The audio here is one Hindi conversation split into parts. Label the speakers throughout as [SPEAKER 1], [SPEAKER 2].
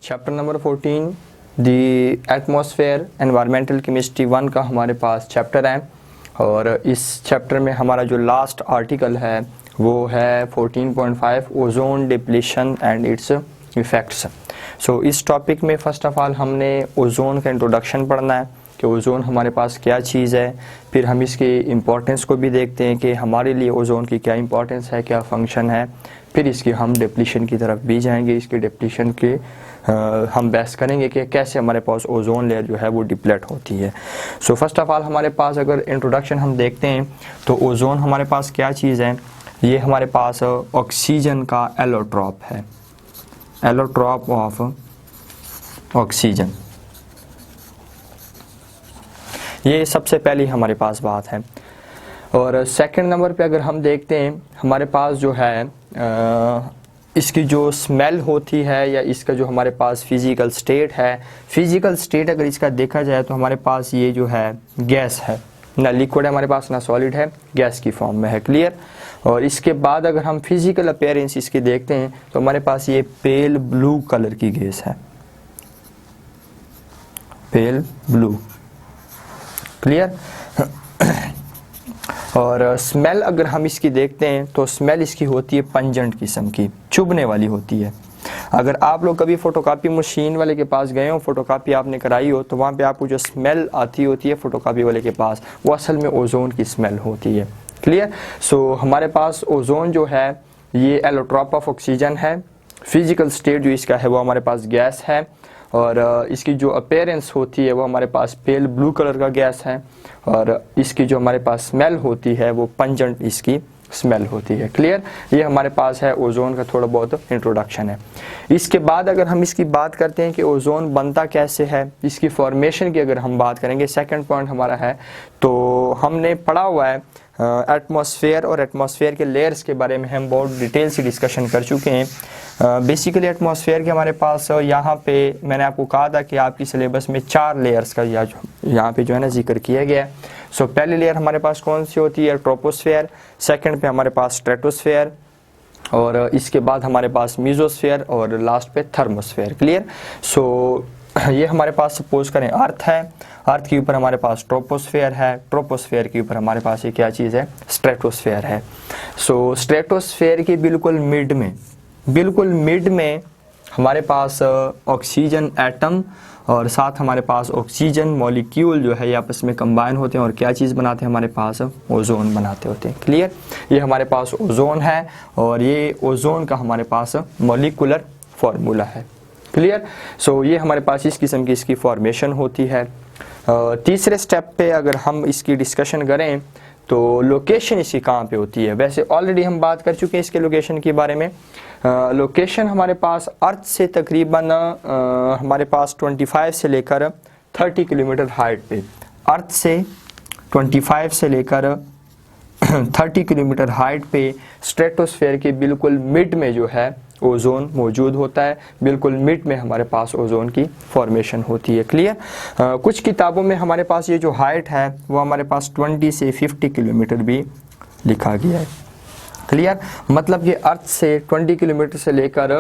[SPEAKER 1] चैप्टर नंबर 14 दी एटमॉस्फेयर एनवायरमेंटल केमिस्ट्री 1 का हमारे पास चैप्टर है और इस चैप्टर में हमारा जो लास्ट आर्टिकल है वो है 14.5 ozone depletion and its effects. So इस टॉपिक में फ़र्स्ट ऑफ़ ऑल हमने ओजोन का इंट्रोडक्शन पढ़ना है कि ओजोन हमारे पास क्या चीज़ है, फिर हम इसके इम्पोर्टेंस को भी देखते हैं कि हमारे लिए ओजोन की क्या इम्पोर्टेंस है, क्या फंक्शन है, फिर इसकी हम डिप्लीशन की तरफ भी जाएंगे। इसके डिप्लीशन के हम बहस करेंगे कि कैसे हमारे पास ओजोन लेयर जो है वो डिप्लेट होती है। सो फर्स्ट ऑफ़ ऑल हमारे पास अगर इंट्रोडक्शन हम देखते हैं तो ओजोन हमारे पास क्या चीज़ है, ये हमारे पास ऑक्सीजन का एलोट्रॉप है, एलोट्रॉप ऑफ ऑक्सीजन। ये सबसे पहली हमारे पास बात है। और सेकंड नंबर पे अगर हम देखते हैं हमारे पास जो है इसकी जो स्मेल होती है या इसका जो हमारे पास फिज़िकल स्टेट है, फिज़िकल स्टेट अगर इसका देखा जाए तो हमारे पास ये जो है गैस है, ना लिक्विड है हमारे पास ना सॉलिड है, गैस की फॉर्म में है। क्लियर। और इसके बाद अगर हम फिज़िकल अपीयरेंस इसकी देखते हैं तो हमारे पास ये पेल ब्लू कलर की गैस है, पेल ब्लू। क्लियर। और स्मेल अगर हम इसकी देखते हैं तो स्मेल इसकी होती है पंजेंट किस्म की, चुभने वाली होती है। अगर आप लोग कभी फ़ोटोकॉपी मशीन वाले के पास गए हो, फ़ोटोकॉपी आपने कराई हो, तो वहाँ पे आपको जो स्मेल आती होती है फ़ोटोकॉपी वाले के पास, वो असल में ओजोन की स्मेल होती है। क्लियर। सो हमारे पास ओजोन जो है ये एलोट्रॉप ऑफ ऑक्सीजन है, फिज़िकल स्टेट जो इसका है वो हमारे पास गैस है और इसकी जो अपीयरेंस होती है वो हमारे पास पेल ब्लू कलर का गैस है और इसकी जो हमारे पास स्मेल होती है वो पंजेंट इसकी स्मेल होती है। क्लियर। ये हमारे पास है ओजोन का थोड़ा बहुत इंट्रोडक्शन है। इसके बाद अगर हम इसकी बात करते हैं कि ओजोन बनता कैसे है, इसकी फॉर्मेशन की अगर हम बात करेंगे, सेकंड पॉइंट हमारा है तो हमने पढ़ा हुआ है एटमॉस्फेयर और एटमॉस्फेयर के लेयर्स के बारे में हम बहुत डिटेल से डिस्कशन कर चुके हैं। बेसिकली एटमॉस्फेयर के हमारे पास यहाँ पे मैंने आपको कहा था कि आपकी सिलेबस में 4 लेयर्स का यहाँ पे जो है ना जिक्र किया गया है। सो पहली लेयर हमारे पास कौन सी होती है, ट्रोपोस्फेयर। सेकंड पे हमारे पास स्ट्रेटोस्फेयर और इसके बाद हमारे पास मीजोस्फेयर और लास्ट पे थर्मोस्फेयर। क्लियर। सो ये हमारे पास सपोज करें अर्थ है, अर्थ के ऊपर हमारे पास ट्रोपोस्फेयर है, ट्रोपोस्फेयर के ऊपर हमारे पास ये क्या चीज़ है, स्ट्रेटोस्फेयर है। सो स्ट्रेटोस्फेयर के बिल्कुल मिड में हमारे पास ऑक्सीजन एटम और साथ हमारे पास ऑक्सीजन मॉलिक्यूल जो है ये आपस में कंबाइन होते हैं और क्या चीज़ बनाते हैं, हमारे पास ओजोन बनाते होते हैं। क्लियर। ये हमारे पास ओजोन है और ये ओजोन का हमारे पास मॉलिक्यूलर फार्मूला है। क्लियर। सो ये हमारे पास इस किस्म की इसकी फॉर्मेशन होती है। तीसरे स्टेप पे अगर हम इसकी डिस्कशन करें तो लोकेशन इसकी कहाँ पे होती है, वैसे ऑलरेडी हम बात कर चुके हैं इसके लोकेशन के बारे में। लोकेशन हमारे पास अर्थ से तकरीबन हमारे पास 25 से लेकर 30 किलोमीटर हाइट पे, अर्थ से 25 से लेकर 30 किलोमीटर हाइट पे स्ट्रेटोस्फेयर के बिल्कुल मिड में जो है ओजोन मौजूद होता है, बिल्कुल मिड में हमारे पास ओजोन की फॉर्मेशन होती है। क्लियर। कुछ किताबों में हमारे पास ये जो हाइट है वो हमारे पास 20 से 50 किलोमीटर भी लिखा गया है। क्लियर। मतलब ये अर्थ से 20 किलोमीटर से लेकर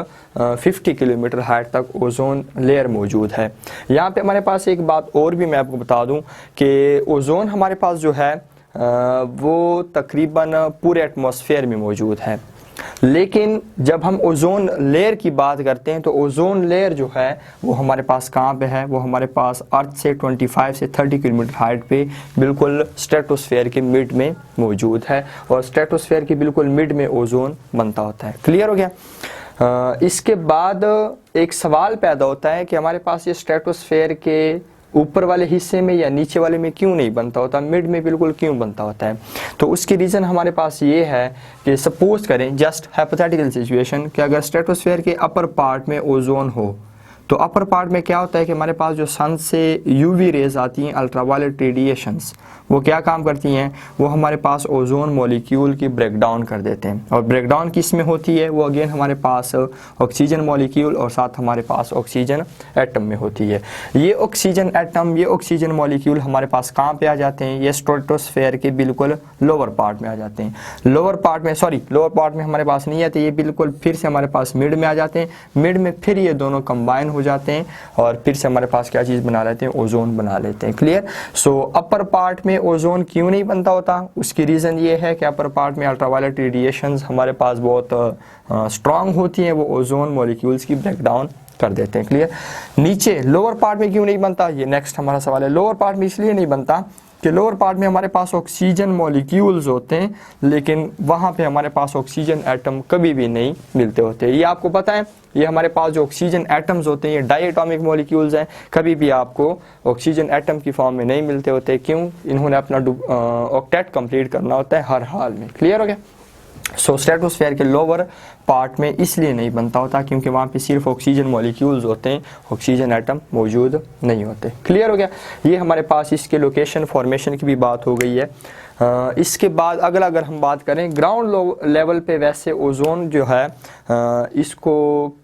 [SPEAKER 1] 50 किलोमीटर हाइट तक ओजोन लेयर मौजूद है। यहाँ पे हमारे पास एक बात और भी मैं आपको बता दूँ कि ओजोन हमारे पास जो है वो तकरीबन पूरे एटमॉस्फेयर में मौजूद है, लेकिन जब हम ओजोन लेयर की बात करते हैं तो ओजोन लेयर जो है वो हमारे पास कहाँ पे है, वो हमारे पास अर्थ से 25 से 30 किलोमीटर हाइट पे बिल्कुल स्ट्रेटोस्फेयर के मिड में मौजूद है और स्ट्रेटोस्फेयर के बिल्कुल मिड में ओजोन बनता होता है। क्लियर हो गया। इसके बाद एक सवाल पैदा होता है कि हमारे पास ये स्ट्रेटोस्फेयर के ऊपर वाले हिस्से में या नीचे वाले में क्यों नहीं बनता होता, मिड में बिल्कुल क्यों बनता होता है। तो उसकी रीज़न हमारे पास ये है कि सपोज करें जस्ट हाइपोथेटिकल सिचुएशन कि अगर स्ट्रेटोस्फेयर के अपर पार्ट में ओजोन हो तो अपर पार्ट में क्या होता है कि हमारे पास जो सन से यूवी रेज आती हैं, अल्ट्रावायलेट रेडिएशंस, वो क्या काम करती हैं, वो हमारे पास ओजोन मॉलिक्यूल की ब्रेकडाउन कर देते हैं। और ब्रेकडाउन किस में होती है, वो अगेन हमारे पास ऑक्सीजन मॉलिक्यूल और साथ हमारे पास ऑक्सीजन एटम में होती है। ये ऑक्सीजन एटम, ये ऑक्सीजन मॉलिक्यूल हमारे पास कहाँ पे आ जाते हैं, ये स्ट्रेटोस्फेयर के बिल्कुल लोअर पार्ट में आ जाते हैं। लोअर पार्ट में हमारे पास नहीं आते, ये बिल्कुल फिर से हमारे पास मिड में आ जाते हैं। मिड में फिर ये दोनों कंबाइन हो जाते हैं और फिर से हमारे पास क्या चीज़ बना लेते हैं, ओजोन बना लेते हैं। क्लियर। सो अपर पार्ट में ओजोन क्यों नहीं बनता होता, उसकी रीज़न ये है कि अपर पार्ट में अल्ट्रावायलेट रेडिएशंस हमारे पास बहुत स्ट्रांग होती हैं, वो ओजोन मॉलिक्यूल्स की ब्रेकडाउन कर देते हैं। क्लियर। नीचे लोअर पार्ट में क्यों नहीं बनता, ये नेक्स्ट हमारा सवाल है। लोअर पार्ट में इसलिए नहीं बनता कि लोअर पार्ट में हमारे पास ऑक्सीजन मॉलिक्यूल्स होते हैं, लेकिन वहाँ पे हमारे पास ऑक्सीजन एटम कभी भी नहीं मिलते होते। ये आपको पता है, ये हमारे पास जो ऑक्सीजन एटम्स होते हैं ये डायटोमिक मॉलिक्यूल्स हैं, कभी भी आपको ऑक्सीजन एटम की फॉर्म में नहीं मिलते होते। क्यों, इन्होंने अपना ऑक्टेट कंप्लीट करना होता है हर हाल में। क्लियर हो गया। सो स्ट्रेटोस्फेयर के लोअर पार्ट में इसलिए नहीं बनता होता क्योंकि वहाँ पे सिर्फ ऑक्सीजन मॉलिक्यूल्स होते हैं, ऑक्सीजन एटम मौजूद नहीं होते। क्लियर हो गया। ये हमारे पास इसके लोकेशन फॉर्मेशन की भी बात हो गई है। इसके बाद अगर हम बात करें ग्राउंड लेवल पे, वैसे ओजोन जो है इसको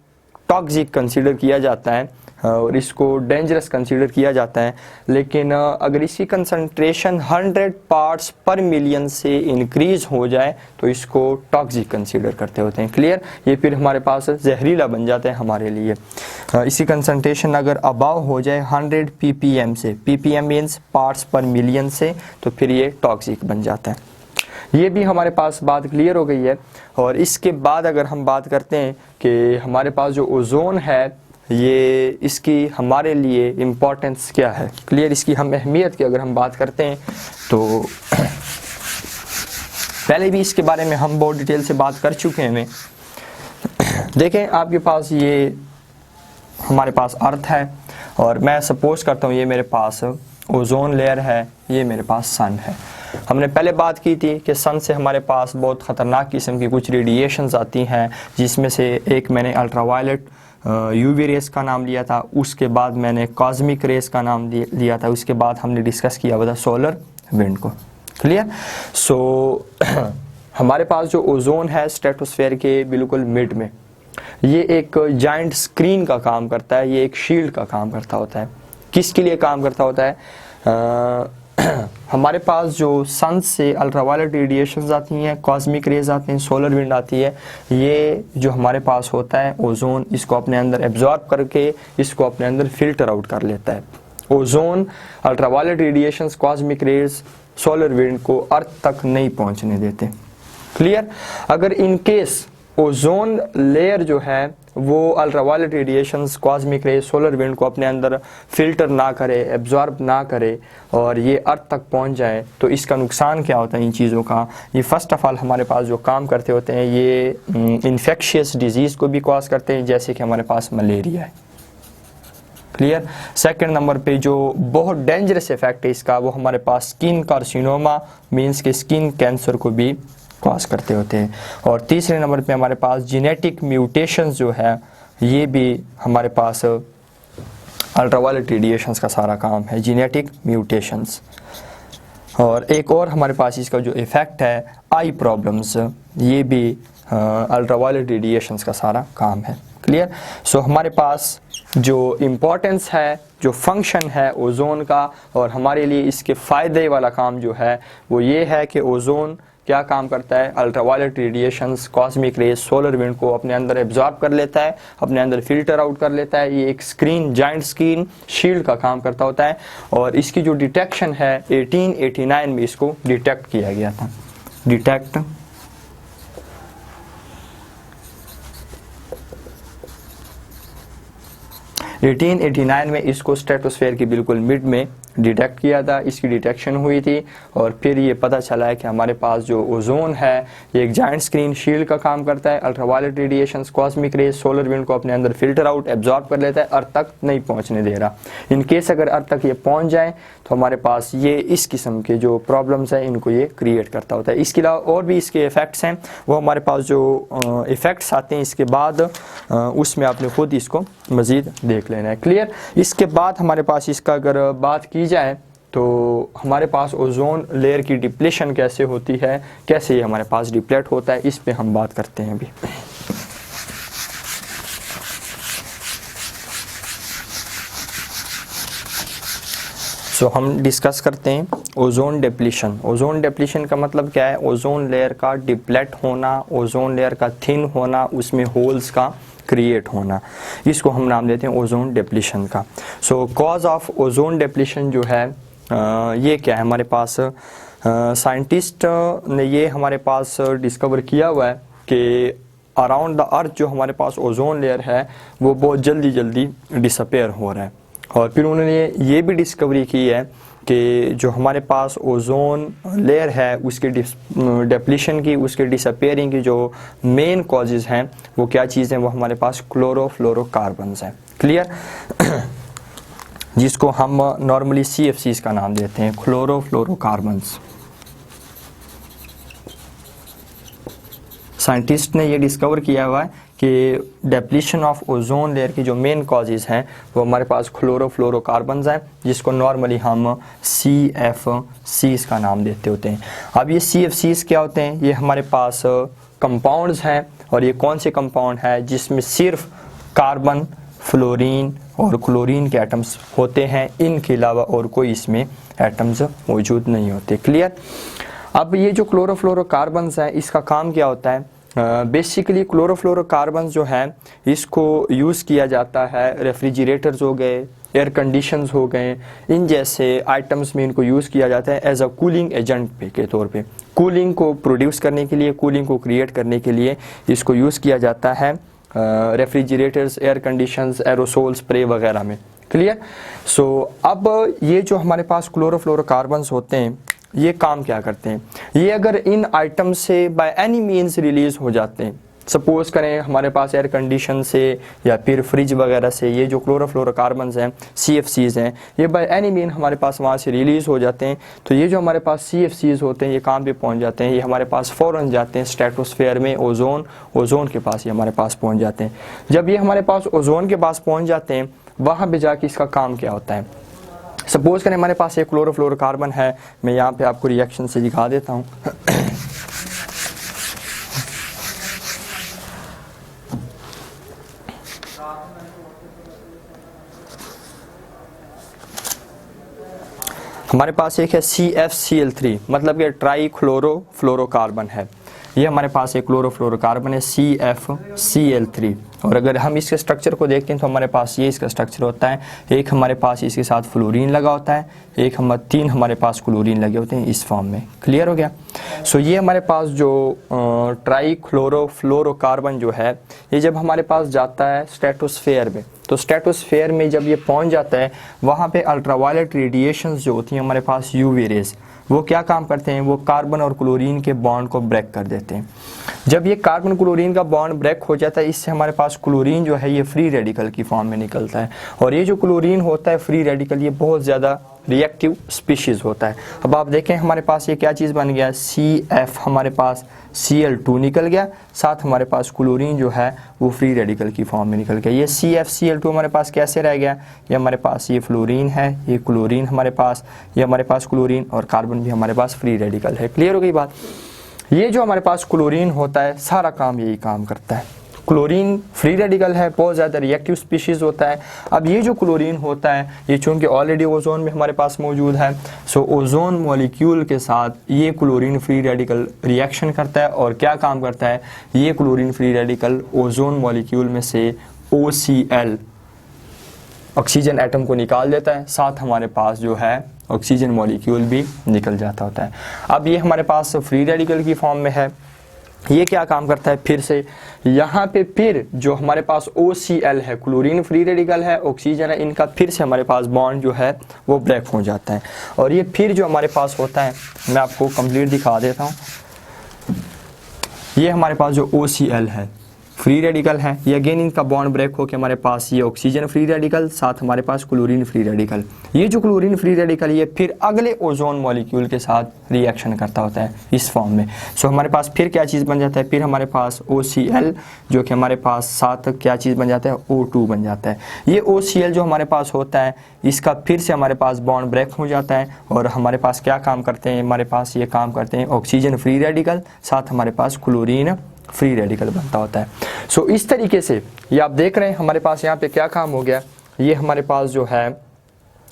[SPEAKER 1] टॉक्सिक कंसीडर किया जाता है और इसको डेंजरस कंसीडर किया जाता है, लेकिन अगर इसकी कंसंट्रेशन 100 पार्ट्स पर मिलियन से इंक्रीज हो जाए तो इसको टॉक्सिक कंसीडर करते होते हैं। क्लियर। ये फिर हमारे पास जहरीला बन जाता है हमारे लिए। इसकी कंसंट्रेशन अगर अबाव हो जाए 100 ppm से, ppm मीन्स पार्ट्स पर मिलियन से, तो फिर ये टॉक्सिक बन जाता है। ये भी हमारे पास बात क्लियर हो गई है। और इसके बाद अगर हम बात करते हैं कि हमारे पास जो ओजोन है ये इसकी हमारे लिए इम्पोर्टेंस क्या है। क्लियर। इसकी हम अहमियत की अगर हम बात करते हैं तो पहले भी इसके बारे में हम बहुत डिटेल से बात कर चुके हैं। देखें, आपके पास ये हमारे पास अर्थ है और मैं सपोज करता हूँ ये मेरे पास ओजोन लेयर है, ये मेरे पास सन है। हमने पहले बात की थी कि सन से हमारे पास बहुत ख़तरनाक किस्म की कुछ रेडिएशंस आती हैं, जिसमें से एक मैंने अल्ट्रावायलेट यूवी रेस का नाम लिया था, उसके बाद मैंने कॉस्मिक रेस का नाम लिया था, उसके बाद हमने डिस्कस किया हुआ था सोलर विंड को। क्लियर। सो हमारे पास जो ओजोन है स्ट्रेटोस्फेयर के बिल्कुल मिड में, ये एक जाइंट स्क्रीन का काम करता है, ये एक शील्ड का काम करता होता है। किसके लिए काम करता होता है, हमारे पास जो सन से अल्ट्रावायलेट रेडिएशंस आती हैं, कॉस्मिक रेज आते हैं, सोलर विंड आती है, ये जो हमारे पास होता है ओजोन इसको अपने अंदर एब्जॉर्ब करके इसको अपने अंदर फिल्टर आउट कर लेता है। Ozone ultraviolet radiations, cosmic rays, solar wind को अर्थ तक नहीं पहुंचने देते। क्लियर। अगर इन केस ओजोन लेयर जो है वो अल्ट्रावायलेट रेडिएशंस, कॉस्मिक रे, सोलर विंड को अपने अंदर फिल्टर ना करे, एब्जॉर्ब ना करे और ये अर्थ तक पहुंच जाए, तो इसका नुकसान क्या होता है इन चीज़ों का। ये फर्स्ट ऑफ ऑल हमारे पास जो काम करते होते हैं ये इन्फेक्शियस डिजीज़ को भी कॉज करते हैं, जैसे कि हमारे पास मलेरिया है। क्लियर। सेकंड नंबर पे जो बहुत डेंजरस इफेक्ट है इसका, वो हमारे पास स्किन कार्सिनोमा मीन्स के स्किन कैंसर को भी कॉज करते होते हैं। और तीसरे नंबर पे हमारे पास जेनेटिक म्यूटेशंस जो है, ये भी हमारे पास अल्ट्रावायलेट रेडिएशंस का सारा काम है, जेनेटिक म्यूटेशंस। और एक और हमारे पास इसका जो इफ़ेक्ट है आई प्रॉब्लम्स, ये भी अल्ट्रावायलेट रेडिएशंस का सारा काम है। क्लियर। सो हमारे पास जो इम्पोर्टेंस है, जो फंक्शन है ओजोन का और हमारे लिए इसके फ़ायदे वाला काम जो है वो ये है कि ओजोन क्या काम करता है, ultraviolet radiations, cosmic rays, solar wind को अपने अंदर एब्जॉर्ब कर लेता है, अपने अंदर फिल्टर आउट कर लेता है। ये एक स्क्रीन, जाइंट स्क्रीन शील्ड का काम करता होता है। और इसकी जो डिटेक्शन है 1889 में इसको डिटेक्ट किया गया था। डिटेक्ट 1889 में इसको स्ट्रेटोस्फेयर की बिल्कुल मिड में डिटेक्ट किया था, इसकी डिटेक्शन हुई थी। और फिर ये पता चला है कि हमारे पास जो ओजोन है ये एक जाइंट स्क्रीन शील्ड का काम करता है, ultraviolet radiations, cosmic rays, solar wind को अपने अंदर फिल्टर आउट, एब्जॉर्ब कर लेता है, अर्थ तक नहीं पहुंचने दे रहा। इन केस अगर अर्थ तक ये पहुंच जाए तो हमारे पास ये इस किस्म के जो प्रॉब्लम्स हैं इनको ये क्रिएट करता होता है। इसके अलावा और भी इसके इफ़ेक्ट्स हैं, वो हमारे पास जो इफ़ेक्ट्स आते हैं इसके बाद उसमें आपने खुद इसको मज़ीद देख लेना है। क्लियर। इसके बाद हमारे पास इसका अगर बात की जाए तो हमारे पास ओजोन लेयर की डिप्लेशन कैसे होती है, कैसे ये हमारे पास डिप्लेट होता है, इस पे हम बात करते हैं अभी। सो हम डिस्कस करते हैं ओजोन डिप्लीशन। ओजोन डिप्लीशन का मतलब क्या है? ओजोन लेयर का डिप्लेट होना, ओजोन लेयर का थिन होना, उसमें होल्स का क्रिएट होना, इसको हम नाम देते हैं ओजोन डिप्लीशन का। Show cause of ozone depletion जो है ये क्या है हमारे पास? साइंटिस्ट ने ये हमारे पास डिस्कवर किया हुआ है कि अराउंड द अर्थ जो हमारे पास ओजोन लेयर है वो बहुत जल्दी जल्दी डिसअपेयर हो रहा है। और फिर उन्होंने ये भी डिस्कवरी की है कि जो हमारे पास ओजोन लेयर है उसके डिप्लीशन की, उसके डिसअपेयरिंग की जो मेन कॉजेज़ हैं वो क्या चीज़ हैं? वो हमारे पास क्लोरोफ्लोरोकार्बन्स हैं। क्लियर? जिसको हम नॉर्मली CFCs का नाम देते हैं, क्लोरोफ्लोरोकार्बन्स। साइंटिस्ट ने ये डिस्कवर किया हुआ है कि डिप्लीशन ऑफ ओजोन लेयर की जो मेन कॉजेज़ हैं वो हमारे पास क्लोरोफ्लोरोकार्बन्स हैं, जिसको नॉर्मली हम CFCs का नाम देते होते हैं। अब ये CFCs क्या होते हैं? ये हमारे पास कंपाउंड्स हैं, और ये कौन से कंपाउंड है जिसमें सिर्फ कार्बन, फ्लोरीन और क्लोरीन के एटम्स होते हैं, इनके अलावा और कोई इसमें एटम्स मौजूद नहीं होते। क्लियर? अब ये जो क्लोरोफ्लोरोकार्बन्स हैं इसका काम क्या होता है? बेसिकली क्लोरोफ्लोरोकार्बन्स जो है इसको यूज़ किया जाता है, रेफ्रिजरेटर्स हो गए, एयर कंडीशंस हो गए, इन जैसे आइटम्स में इनको यूज़ किया जाता है एज अ कूलिंग एजेंट के तौर पे। कूलिंग को प्रोड्यूस करने के लिए, कूलिंग को क्रिएट करने के लिए इसको यूज़ किया जाता है refrigerators, air conditions, aerosol spray वगैरह में। क्लियर? सो अब ये जो हमारे पास क्लोरोफ्लोरोकार्बन्स होते हैं ये काम क्या करते हैं? ये अगर इन आइटम से बाय एनी मीन्स रिलीज़ हो जाते हैं, सपोज करें हमारे पास एयर कंडीशन से या फिर फ्रिज वगैरह से, ये जो क्लोरोफ्लोरोकार्बन्स हैं, CFCs हैं, ये बाय एनी मीन हमारे पास वहाँ से रिलीज़ हो जाते हैं, तो ये जो हमारे पास CFCs होते हैं ये कहाँ पे पहुँच जाते हैं? ये हमारे पास फ़ौरन जाते हैं स्ट्रेटोस्फेयर में, ओजोन के पास ये हमारे पास पहुँच जाते हैं। जब ये हमारे पास ओजोन के पास पहुँच जाते हैं, वहाँ पर जाके इसका काम क्या होता है? सपोज करें हमारे पास एक क्लोरोफ्लोरोकार्बन है, मैं यहाँ पे आपको रिएक्शन से दिखा देता हूँ। हमारे पास एक है CFCl3, मतलब कि ट्राई क्लोरोफ्लोरोकार्बन है। ये हमारे पास एक क्लोरोफ्लोरोकार्बन है CFCl3, और अगर हम इसके स्ट्रक्चर को देखते हैं तो हमारे पास ये इसका स्ट्रक्चर होता है। एक हमारे पास इसके साथ फ्लोरीन लगा होता है, एक तीन हमारे पास क्लोरीन लगे होते हैं इस फॉर्म में। क्लियर हो गया? सो ये हमारे पास जो ट्राई क्लोरोफ्लोरोकार्बन जो है ये जब हमारे पास जाता है स्ट्रेटोस्फेयर में, तो स्ट्रेटोस्फेयर में जब ये पहुंच जाता है वहाँ पे अल्ट्रावायलेट रेडिएशंस जो होती हैं हमारे पास UV रेज, वो क्या काम करते हैं? वो कार्बन और क्लोरीन के बॉन्ड को ब्रेक कर देते हैं। जब ये कार्बन क्लोरीन का बॉन्ड ब्रेक हो जाता है, इससे हमारे पास क्लोरीन जो है ये फ्री रेडिकल की फॉर्म में निकलता है, और ये जो क्लोरीन होता है फ्री रेडिकल ये बहुत ज़्यादा रिएक्टिव स्पीशीज़ होता है। अब आप देखें हमारे पास ये क्या चीज़ बन गया? CF हमारे पास Cl2 निकल गया, साथ हमारे पास क्लोरीन जो है वो फ्री रेडिकल की फॉर्म में निकल गया। ये CFCl2 हमारे पास कैसे रह गया? ये हमारे पास ये फ्लोरीन है, ये क्लोरीन हमारे पास, ये हमारे पास क्लोरीन और कार्बन भी हमारे पास फ्री रेडिकल है। क्लियर हो गई बात? ये जो हमारे पास क्लोरीन होता है सारा काम यही काम करता है। क्लोरीन फ्री रेडिकल है, बहुत ज़्यादा रिएक्टिव स्पीशीज़ होता है। अब ये जो क्लोरीन होता है ये चूँकि ऑलरेडी ओजोन में हमारे पास मौजूद है, सो ओजोन मॉलिक्यूल के साथ ये क्लोरीन फ्री रेडिकल रिएक्शन करता है, और क्या काम करता है? ये chlorine free radical ozone molecule में से OCl ऑक्सीजन एटम को निकाल देता है, साथ हमारे पास जो है ऑक्सीजन मॉलिक्यूल भी निकल जाता होता है। अब ये हमारे पास फ्री रेडिकल की फॉर्म में है, ये क्या काम करता है? फिर से यहाँ पे फिर जो हमारे पास OCl है, क्लोरीन फ्री रेडिकल है, ऑक्सीजन है, इनका फिर से हमारे पास बॉन्ड जो है वो ब्रेक हो जाता है, और ये फिर जो हमारे पास होता है मैं आपको कंप्लीट दिखा देता हूँ। ये हमारे पास जो OCl है फ्री रेडिकल है, ये अगेन इनका बॉन्ड ब्रेक होकर हमारे पास ये ऑक्सीजन फ्री रेडिकल, साथ हमारे पास क्लोरीन फ्री रेडिकल। ये जो क्लोरीन फ्री रेडिकल ये फिर अगले ओजोन मॉलिक्यूल के साथ रिएक्शन करता होता है इस फॉर्म में। सो हमारे पास फिर क्या चीज़ बन जाता है? फिर हमारे पास OCl जो कि हमारे पास साथ क्या चीज़ बन जाता है? O2 बन जाता है। ये OCl जो हमारे पास होता है इसका फिर से हमारे पास बॉन्ड ब्रेक हो जाता है, और हमारे पास क्या काम करते हैं? हमारे पास ये काम करते हैं ऑक्सीजन फ्री रेडिकल, साथ हमारे पास क्लोरीन फ्री रेडिकल बनता होता है। सो इस तरीके से ये आप देख रहे हैं हमारे पास यहाँ पे क्या काम हो गया? ये हमारे पास जो है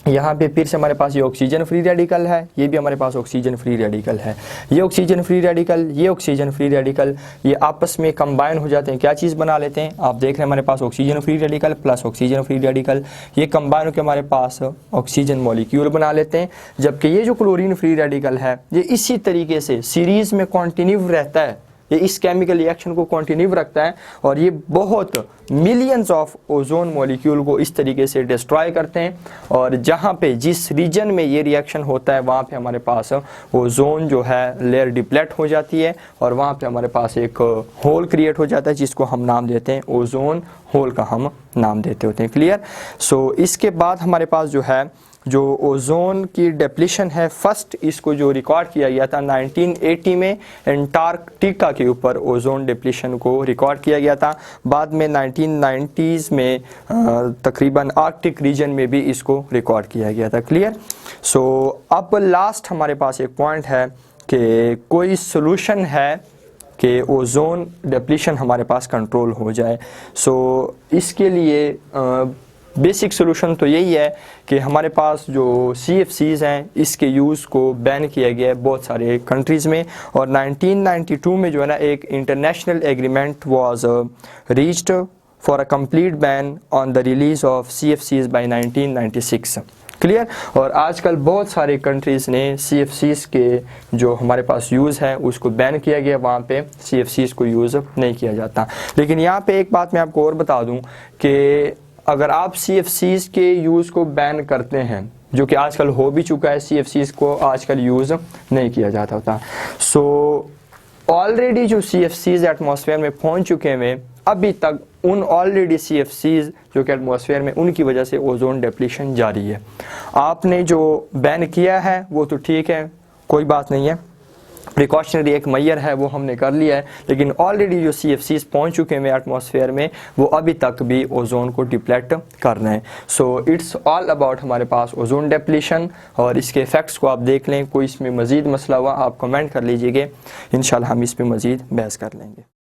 [SPEAKER 1] यहाँ पे फिर से हमारे पास ये ऑक्सीजन फ्री रेडिकल है, ये भी हमारे पास ऑक्सीजन फ्री रेडिकल है। ये ऑक्सीजन फ्री रेडिकल, ये ऑक्सीजन फ्री रेडिकल, ये आपस में कंबाइन हो जाते हैं, क्या चीज़ बना लेते हैं। आप देख रहे हैं हमारे पास oxygen free radical plus oxygen free radical, ये कंबाइन होकर हमारे पास ऑक्सीजन मॉलिक्यूल बना लेते हैं। जबकि ये जो क्लोरीन फ्री रेडिकल है ये इसी तरीके से सीरीज़ में कॉन्टिन्यू रहता है, ये इस केमिकल रिएक्शन को कंटिन्यू रखता है और ये बहुत मिलियंस ऑफ ओजोन मॉलिक्यूल को इस तरीके से डिस्ट्रॉय करते हैं। और जहाँ पे जिस रीजन में ये रिएक्शन होता है वहाँ पे हमारे पास ओजोन जो है लेयर डिप्लेट हो जाती है और वहाँ पे हमारे पास एक होल क्रिएट हो जाता है जिसको हम नाम देते हैं ओजोन होल का हम नाम देते होते हैं। क्लियर। सो इसके बाद हमारे पास जो है जो ओजोन की डिप्लीशन है, फर्स्ट इसको जो रिकॉर्ड किया गया था 1980 में एंटार्कटिका के ऊपर ओजोन डिप्लीशन को रिकॉर्ड किया गया था। बाद में 1990s में तकरीबन आर्कटिक रीजन में भी इसको रिकॉर्ड किया गया था। क्लियर। सो अब लास्ट हमारे पास एक पॉइंट है कि कोई सोल्यूशन है कि ओजोन डिप्लीशन हमारे पास कंट्रोल हो जाए। सो इसके लिए बेसिक सोल्यूशन तो यही है कि हमारे पास जो CFCs हैं इसके यूज़ को बैन किया गया है बहुत सारे कंट्रीज़ में। और 1992 में जो है ना एक international agreement was reached for a complete ban on the release of CFCs by 1996। Clear. और आजकल बहुत सारे कंट्रीज़ ने CFCs के जो हमारे पास यूज़ है उसको बैन किया गया, वहाँ पे CFCs को यूज़ नहीं किया जाता। लेकिन यहाँ पे एक बात मैं आपको और बता दूँ कि अगर आप CFCs के यूज़ को बैन करते हैं, जो कि आजकल हो भी चुका है, CFCs को आजकल यूज़ नहीं किया जाता होता। सो ऑलरेडी जो CFCs एटमॉस्फेयर में पहुंच चुके हैं, अभी तक उन ऑलरेडी CFCs जो कि एटमॉस्फेयर में, उनकी वजह से ओजोन डिप्लीशन जारी है। आपने जो बैन किया है वो तो ठीक है, कोई बात नहीं है, प्रिकॉशनरी एक मैयर है वो हमने कर लिया है, लेकिन ऑलरेडी जो CFCs पहुंच चुके हैं एटमॉस्फेयर में वो अभी तक भी ओजोन को डिप्लेट कर रहे हैं। सो इट्स ऑल अबाउट हमारे पास ओजोन डिप्लीशन और इसके इफ़ेक्ट्स को आप देख लें। कोई इसमें मज़ीद मसला हुआ आप कमेंट कर लीजिएगा, इंशाल्लाह हम इस पर मज़ीद बहस कर लेंगे।